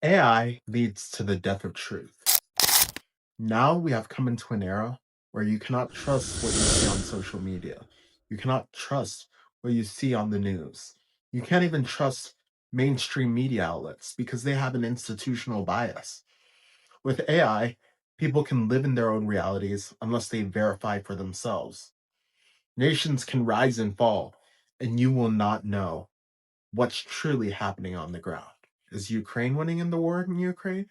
AI leads to the death of truth. Now we have come into an era where you cannot trust what you see on social media. You cannot trust what you see on the news. You can't even trust mainstream media outlets because they have an institutional bias. With AI, people can live in their own realities unless they verify for themselves. Nations can rise and fall, and you will not know what's truly happening on the ground. Is Ukraine winning in the war in Ukraine?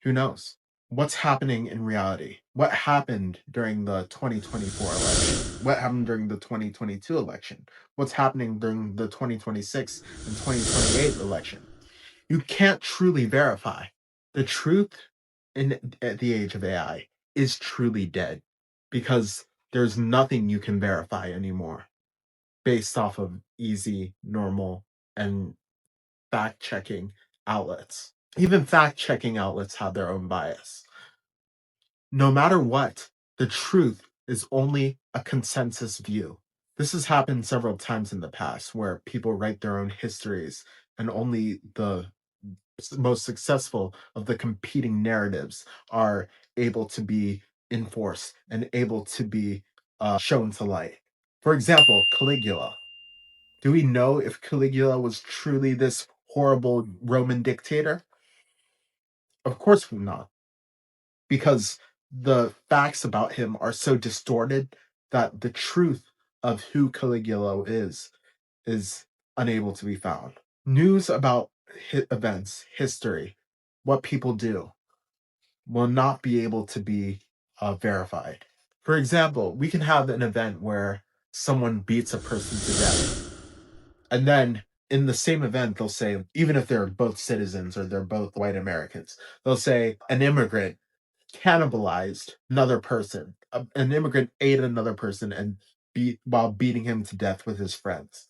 Who knows? What's happening in reality? What happened during the 2024 election? What happened during the 2022 election? What's happening during the 2026 and 2028 election? You can't truly verify. The truth at the age of AI is truly dead because there's nothing you can verify anymore based off of easy, normal, and fact checking outlets. Even fact checking outlets have their own bias. No matter what, the truth is only a consensus view. This has happened several times in the past where people write their own histories and only the most successful of the competing narratives are able to be enforced and able to be shown to light. For example, Caligula. Do we know if Caligula was truly this horrible Roman dictator? Of course not, because the facts about him are so distorted that the truth of who Caligula is unable to be found. News about events, history, what people do will not be able to be verified. For example, we can have an event where someone beats a person to death, and then in the same event, they'll say, even if they're both citizens or they're both white Americans, they'll say an immigrant cannibalized another person. An immigrant ate another person and while beating him to death with his friends.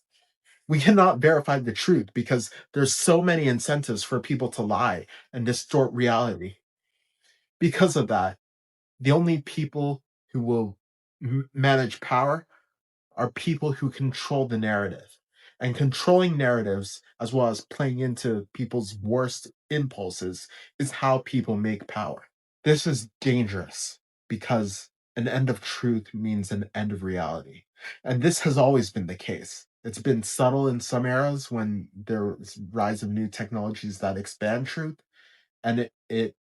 We cannot verify the truth because there's so many incentives for people to lie and distort reality. Because of that, the only people who will manage power are people who control the narrative. And controlling narratives, as well as playing into people's worst impulses, is how people make power. This is dangerous because an end of truth means an end of reality. And this has always been the case. It's been subtle in some eras when there's rise of new technologies that expand truth, and it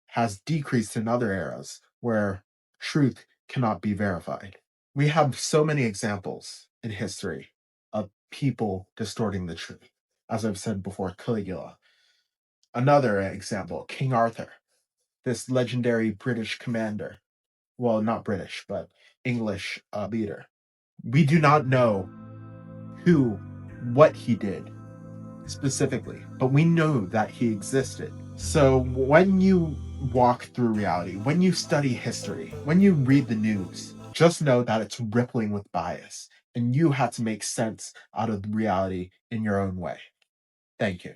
has decreased in other eras where truth cannot be verified. We have so many examples in history of people distorting the truth. As I've said before, Caligula. Another example, King Arthur, this legendary British commander. Well, not British, but English leader. We do not know what he did specifically, but we know that he existed. So when you walk through reality, when you study history, when you read the news, just know that it's rippling with bias, and you have to make sense out of reality in your own way. Thank you.